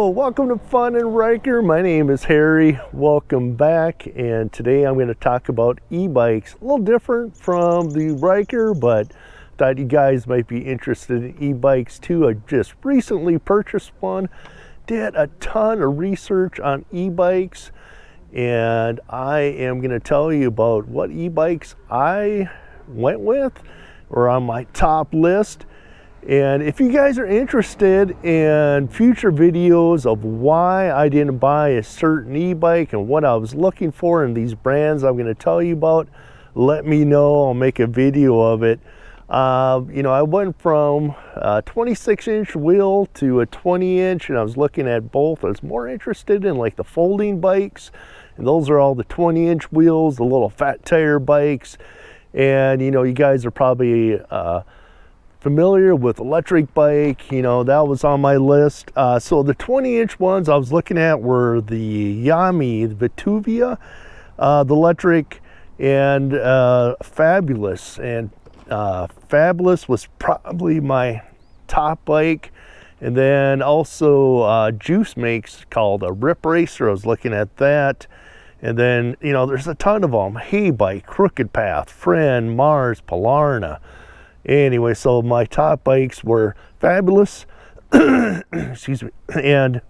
Hello, welcome to Fun and Riker. My name is Harry. Welcome back, and today I'm going to talk about e-bikes. A little different from the Riker, but thought you guys might be interested in e-bikes too. I just recently purchased one, did a ton of research on e-bikes, and I am going to tell you about what e-bikes I went with or on my top list. And if you guys are interested in future videos of why I didn't buy a certain e-bike and what I was looking for in these brands I'm going to tell you about, let me know. I'll make a video of it. I went from a 26-inch wheel to a 20-inch, and I was looking at both. I was more interested in like the folding bikes, and those are all the 20-inch wheels, the little fat tire bikes. And you guys are probably familiar with electric bike, that was on my list. So the 20-inch ones I was looking at were the Yami, the Vituvia, the electric, and Fabulous. And Fabulous was probably my top bike. And then also Juice makes called a Rip Racer. I was looking at that. And then, there's a ton of them. Hey Bike, Crooked Path, Friend, Mars, Polarna. Anyway, so my top bikes were Fabulous, excuse me, and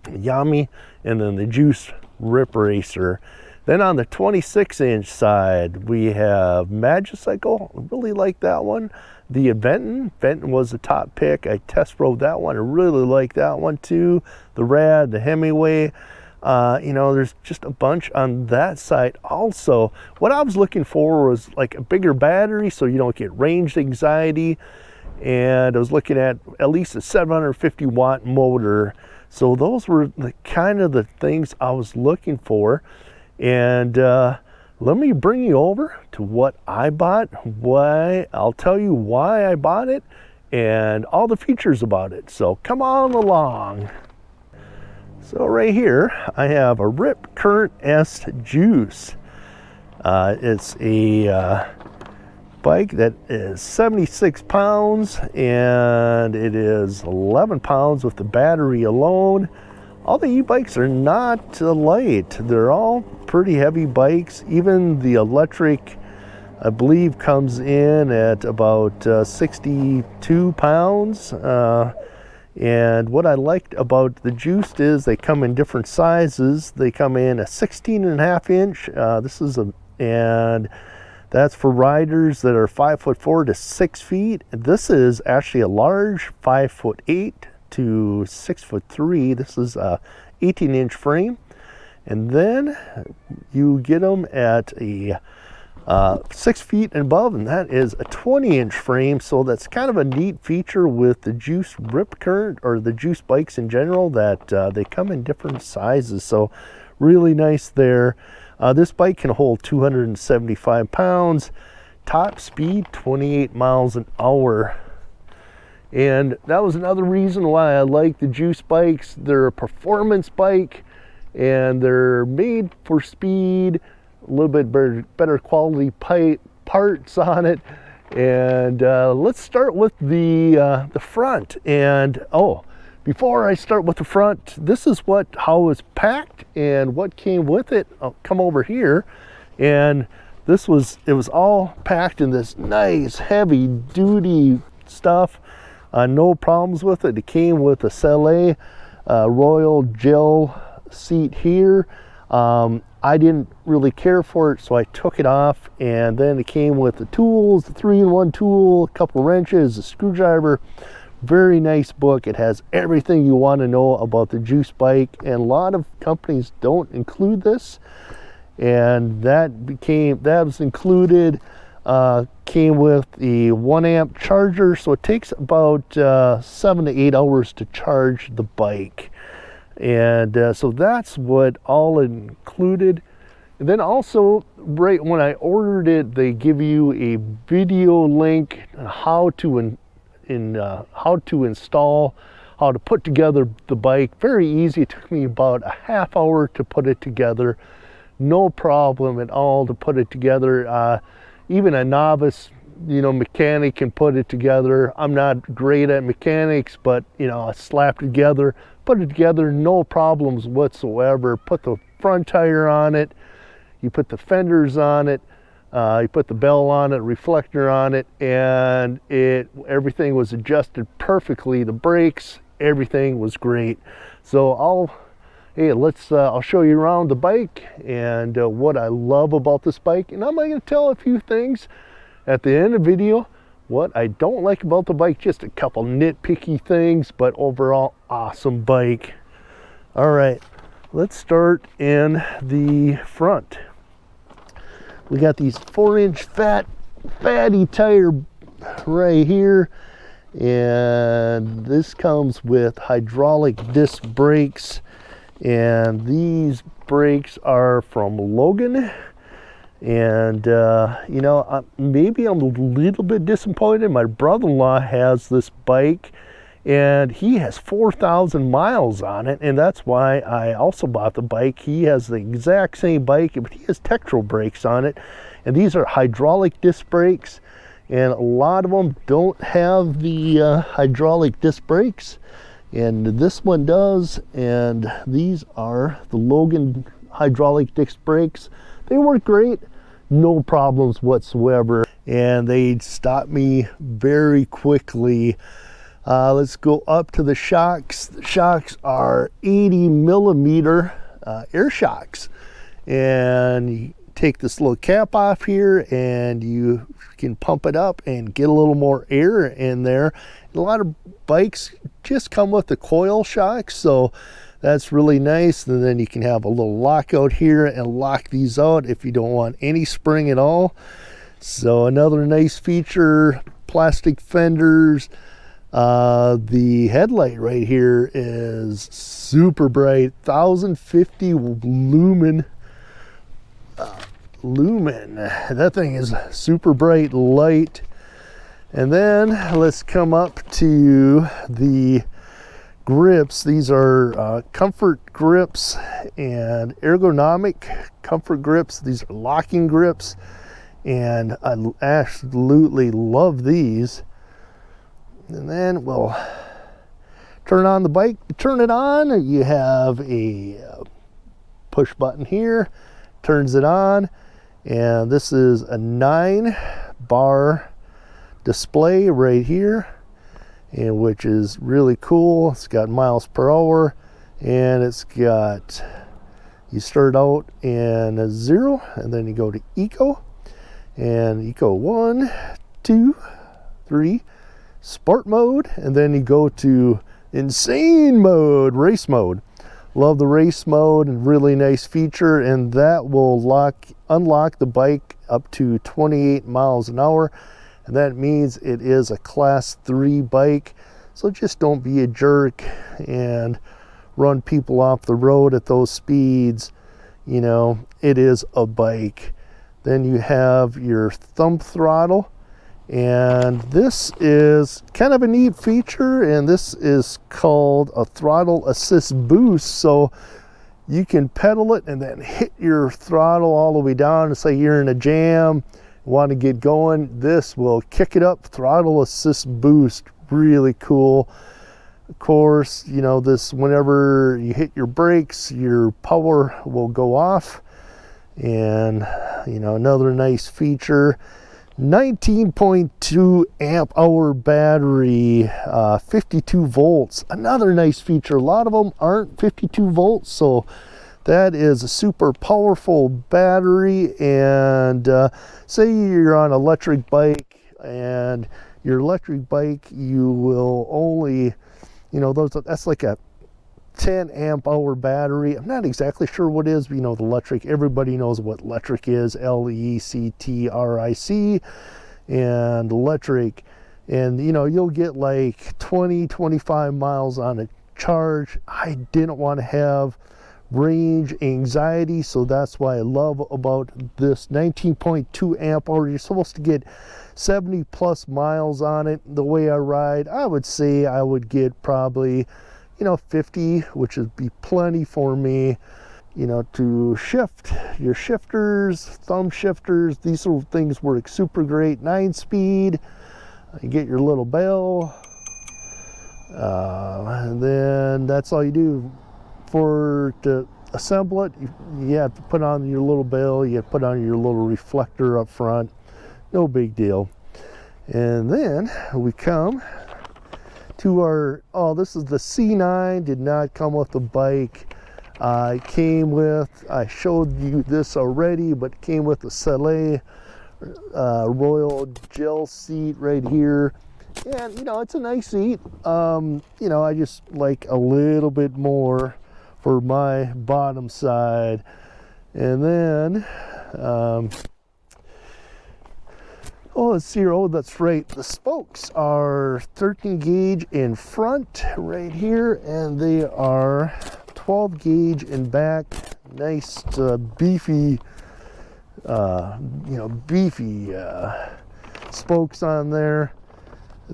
Yami, and then the Juice Rip Racer. Then on the 26-inch side, we have Magicycle. I really like that one. The Venton was the top pick. I test rode that one. I really like that one too. The Rad, the Hemingway. There's just a bunch on that side. Also, what I was looking for was like a bigger battery so you don't get range anxiety. And I was looking at least a 750 watt motor. So those were the kind of the things I was looking for. And let me bring you over to what I bought. I'll tell you why I bought it and all the features about it. So come on along. So right here, I have a Ripcurrent S Juice. It's a bike that is 76 pounds, and it is 11 pounds with the battery alone. All the e-bikes are not light. They're all pretty heavy bikes. Even the electric, I believe, comes in at about 62 pounds. And what I liked about the Juiced is they come in different sizes. They come in a 16.5 inch. And that's for riders that are 5'4" to 6 feet. This is actually a large 5'8" to 6'3". This is a 18-inch frame. And then you get them at a 6 feet and above, and that is a 20-inch frame. So that's kind of a neat feature with the Juice Ripcurrent, or the Juice bikes in general, that they come in different sizes. So really nice there. This bike can hold 275 pounds, top speed 28 miles an hour. And that was another reason why I like the Juice bikes. They're a performance bike, and they're made for speed. A little bit better quality parts on it. And let's start with the front. And before I start with the front, this is how it's packed and what came with it. I'll come over here, and it was all packed in this nice heavy duty stuff. No problems with it. It came with a Selle Royal gel seat here. I didn't really care for it, so I took it off, and then it came with the tools, the 3-in-1 tool, a couple wrenches, a screwdriver. Very nice book. It has everything you want to know about the Juice bike, and a lot of companies don't include this, and that was included. Came with the 1 amp charger, so it takes about 7 to 8 hours to charge the bike. And so that's what all included. And then also, right when I ordered it, they give you a video link on how to install, how to put together the bike. Very easy. It took me about a half hour to put it together. No problem at all to put it together. Even a novice mechanic can put it together. I'm not great at mechanics, but I slapped it together, put it together, no problems whatsoever. Put the front tire on it, you put the fenders on it, you put the bell on it, reflector on it, and everything was adjusted perfectly. The brakes, everything was great. So I'll show you around the bike and what I love about this bike, and I'm going to tell a few things at the end of the video what I don't like about the bike, just a couple nitpicky things, but overall awesome bike. All right, let's start in the front. We got these 4-inch fatty tire right here, and this comes with hydraulic disc brakes, and these brakes are from Logan. And maybe I'm a little bit disappointed. My brother-in-law has this bike and he has 4,000 miles on it, and that's why I also bought the bike. He has the exact same bike, but he has Tektro brakes on it, and these are hydraulic disc brakes, and a lot of them don't have the hydraulic disc brakes, and this one does. And these are the Logan hydraulic disc brakes. They work great, no problems whatsoever, and they stop me very quickly. Let's go up to the shocks. The shocks are 80 millimeter air shocks, and you take this little cap off here and you can pump it up and get a little more air in there. And a lot of bikes just come with the coil shocks, so that's really nice. And then you can have a little lockout here and lock these out if you don't want any spring at all. So another nice feature, plastic fenders. The headlight right here is super bright, 1050 lumen. That thing is super bright light. And then let's come up to the grips. These are comfort grips and ergonomic comfort grips. These are locking grips, and I absolutely love these. And then we'll turn on the bike. Turn it on, you have a push button here, turns it on, and this is a 9-bar display right here, and which is really cool. It's got miles per hour, and it's got, you start out in a 0, and then you go to eco, and eco 1, 2, 3, sport mode, and then you go to insane mode, race mode. Love the race mode, and really nice feature, and that will unlock the bike up to 28 miles an hour, and that means it is a class 3 bike. So just don't be a jerk and run people off the road at those speeds. It is a bike. Then you have your thumb throttle, and this is kind of a neat feature, and this is called a throttle assist boost. So you can pedal it and then hit your throttle all the way down, and say you're in a jam, want to get going, this will kick it up. Throttle assist boost, really cool. Of course, this, whenever you hit your brakes, your power will go off. And another nice feature, 19.2 amp hour battery, 52 volts. Another nice feature. A lot of them aren't 52 volts, so that is a super powerful battery. And say you're on an electric bike, and your electric bike, you will only, that's like a 10 amp hour battery. I'm not exactly sure what it is, but the electric, everybody knows what electric is, L-E-C-T-R-I-C, and electric. And you'll get like 20-25 miles on a charge. I didn't want to have range anxiety, so that's why I love about this 19.2 amp hour. You're supposed to get 70 plus miles on it. The way I ride, I would say I would get probably 50, which would be plenty for me. you know, to shift your shifters, thumb shifters. These little things work super great. 9-speed. You get your little bell, and then that's all you do. To assemble it, you have to put on your little bell, you have to put on your little reflector up front. No big deal. And then we come to our, oh, this is the C9. Did not come with the bike. It came with, I showed you this already, but it came with the Soleil Royal gel seat right here. And, you know, it's a nice seat. You know, I just like a little bit more for my bottom side. And then, oh, let's see. Oh, that's right. The spokes are 13 gauge in front right here, and they are 12 gauge in back. Nice, beefy, you know, beefy spokes on there.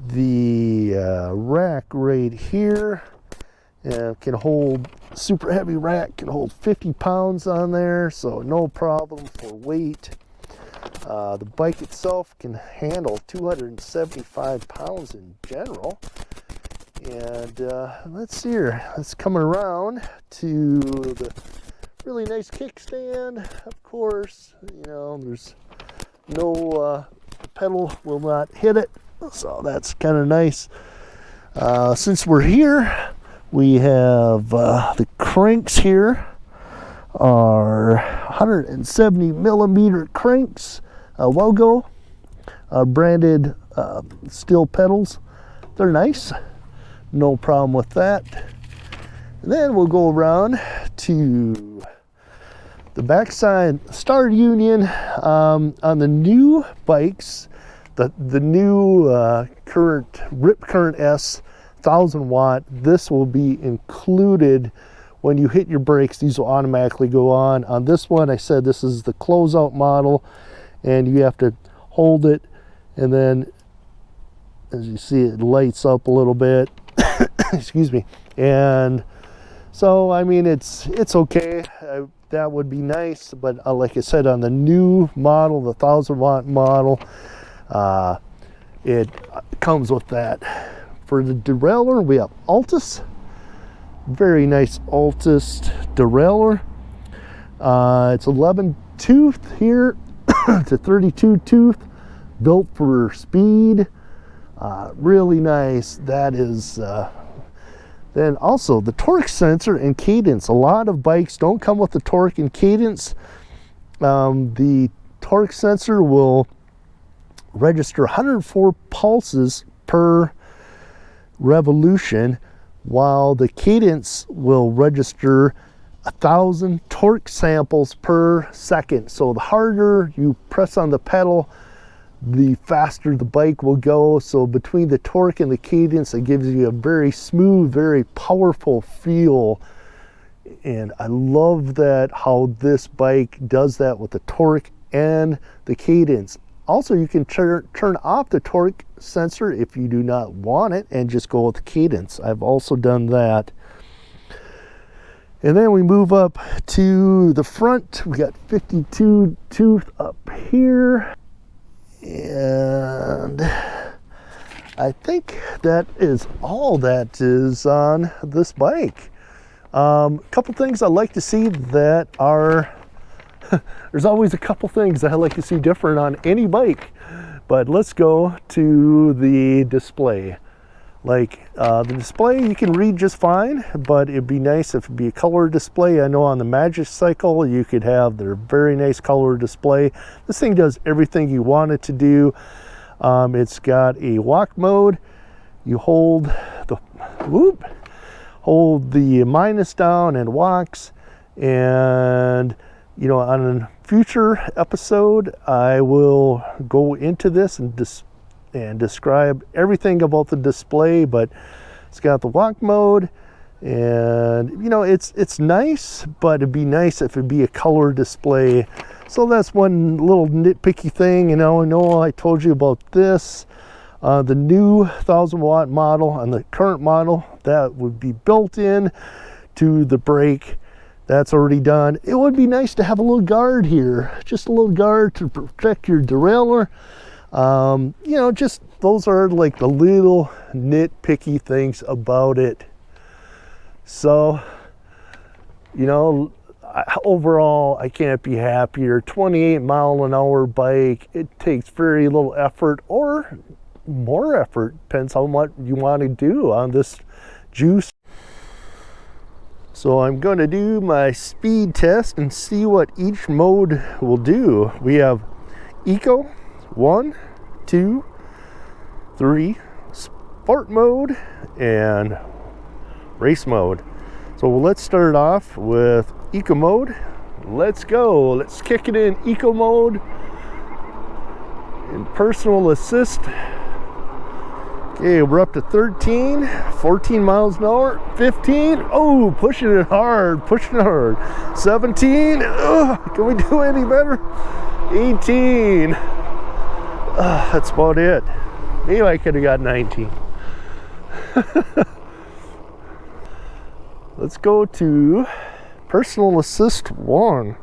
The rack right here can hold, super heavy rack, can hold 50 pounds on there, so no problem for weight. The bike itself can handle 275 pounds in general. And let's see here, let's come around to the really nice kickstand. Of course, you know, there's no, the pedal will not hit it, so that's kind of nice. Since we're here, we have the cranks here are 170 millimeter cranks, logo, branded steel pedals. They're nice, no problem with that. And then we'll go around to the backside Star Union. On the new bikes, the new current Ripcurrent S 1000 watt, this will be included. When you hit your brakes, these will automatically go on. On this one, I said this is the closeout model, and you have to hold it, and then as you see, it lights up a little bit. Excuse me. And so, I mean, it's okay. That would be nice, but like I said, on the new model, the 1000 watt model, it comes with that. For the derailleur, we have Altus. Very nice Altus derailleur. It's 11 tooth here to 32 tooth, built for speed. Really nice. That is. Then also the torque sensor and cadence. A lot of bikes don't come with the torque and cadence. The torque sensor will register 104 pulses per revolution, while the cadence will register 1,000 torque samples per second. So the harder you press on the pedal, the faster the bike will go. So between the torque and the cadence, it gives you a very smooth, very powerful feel. And I love that, how this bike does that with the torque and the cadence. Also, you can turn off the torque sensor if you do not want it and just go with the cadence. I've also done that. And then we move up to the front. We got 52 tooth up here. And I think that is all that is on this bike. A couple things I like to see that are, there's always a couple things that I like to see different on any bike. But let's go to the display. Like the display, you can read just fine, but it'd be nice if it'd be a color display. I know on the Magic Cycle, you could have their very nice color display. This thing does everything you want it to do. It's got a walk mode. You hold the minus down and walks. And you know, on a future episode, I will go into this and describe everything about the display. But it's got the walk mode, and you know, it's nice, but it'd be nice if it'd be a color display. So that's one little nitpicky thing. You know, I know I told you about this. The new 1000 watt model and the current model, that would be built in to the brake. That's already done. It would be nice to have a little guard here, just a little guard to protect your derailleur. You know, just those are like the little nitpicky things about it. So, you know, overall, I can't be happier. 28-mile-an-hour bike. It takes very little effort, or more effort, depends how much you want to do on this juice. So I'm going to do my speed test and see what each mode will do. We have Eco, 1, 2, 3, Sport mode, and Race mode. So let's start off with Eco mode. Let's go. Let's kick it in Eco mode. In personal assist. Okay, we're up to 13, 14 miles an hour, 15, oh, pushing it hard, 17, can we do any better? 18, that's about it. Maybe I could have got 19. Let's go to personal assist 1.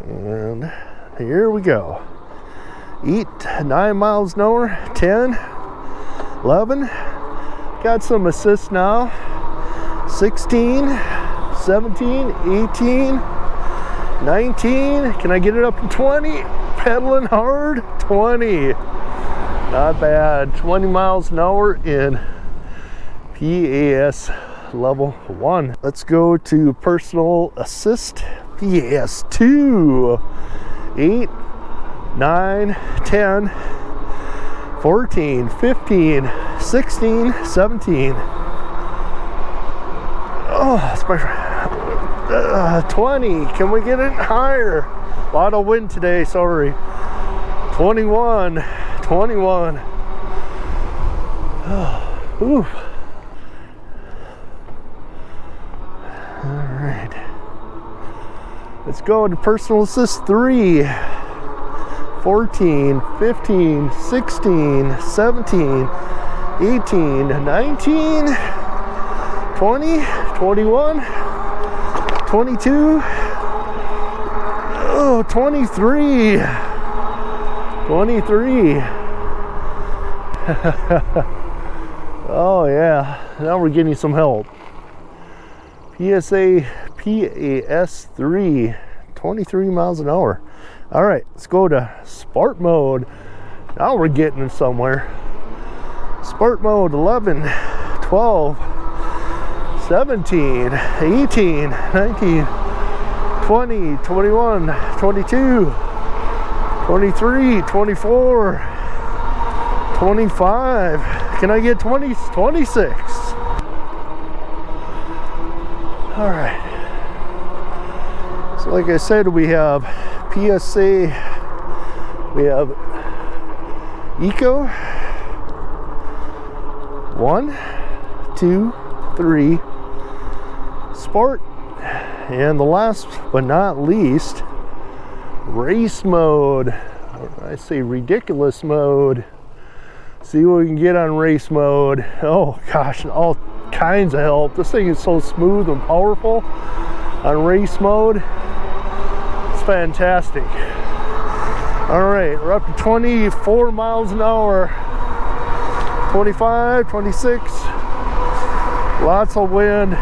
And here we go. 9 miles an hour, 10, 11, got some assists now, 16, 17, 18, 19, can I get it up to 20? Pedaling hard, 20, not bad. 20 miles an hour in PAS level 1. Let's go to personal assist PAS 2, 8, 9, 10, 14, 15, 16, 17. Oh, that's my 20. Can we get it higher? A lot of wind today, sorry. 21, 21. Oh, oof. All right. Let's go to personal assist 3. 14, 15, 16, 17, 18, 19, 20, 21, 22, oh, 23, 23. Oh yeah, now we're getting some help. PAS 3, 23 miles an hour. All right, let's go to Sport mode. Now we're getting somewhere. Sport mode 11, 12, 17, 18, 19, 20, 21, 22, 23, 24, 25. Can I get 20, 26? All right. So like I said, we have PSA, we have Eco, 1, 2, 3, Sport, and the last but not least, Race mode. I say ridiculous mode. See what we can get on Race mode. Oh gosh, all kinds of help. This thing is so smooth and powerful on Race mode. Fantastic. All right, we're up to 24 miles an hour, 25, 26, lots of wind.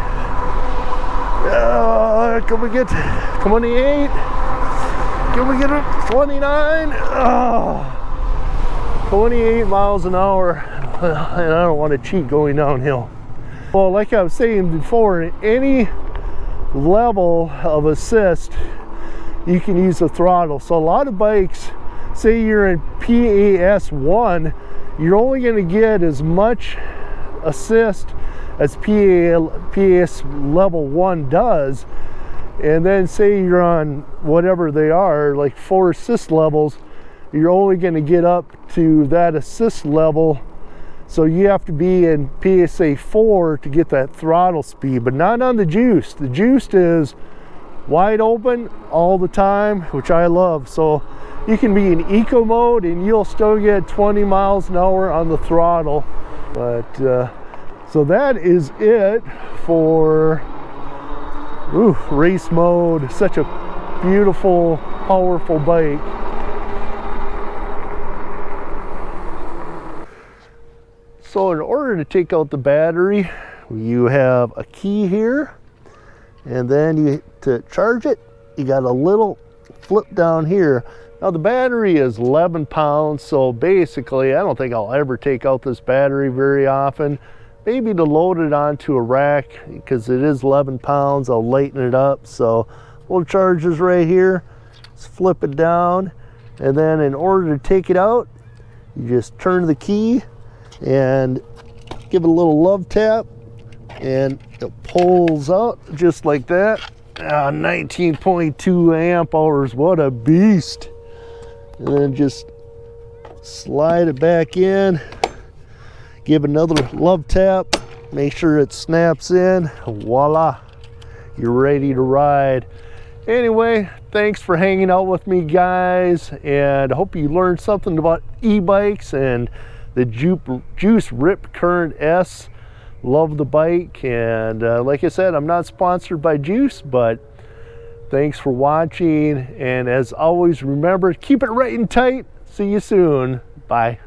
Can we get 28? Can we get it 29? 28 miles an hour, and I don't want to cheat going downhill. Well, like I was saying before, in any level of assist, you can use the throttle. So a lot of bikes, say you're in PAS 1, you're only going to get as much assist as PAS level 1 does. And then say you're on whatever they are, like 4 assist levels, you're only going to get up to that assist level. So you have to be in PSA 4 to get that throttle speed, but not on the Juiced. The Juiced is wide open all the time, which I love. So you can be in Eco mode and you'll still get 20 miles an hour on the throttle. But so that is it for Ooh, race mode, such a beautiful, powerful bike. So in order to take out the battery, you have a key here, and then to charge it, you got a little flip down here. Now the battery is 11 pounds, so basically I don't think I'll ever take out this battery very often. Maybe to load it onto a rack, because it is 11 pounds, I'll lighten it up. So little chargers right here, just flip it down, and then in order to take it out, you just turn the key and give it a little love tap, and it pulls out just like that. 19.2 amp hours, what a beast. And then just slide it back in, give another love tap, make sure it snaps in. Voila, you're ready to ride. Anyway, thanks for hanging out with me, guys, and I hope you learned something about e-bikes and the Juice Ripcurrent S. Love the bike, and like I said, I'm not sponsored by Juice, but thanks for watching, and as always, remember, keep it right and tight. See you soon. Bye.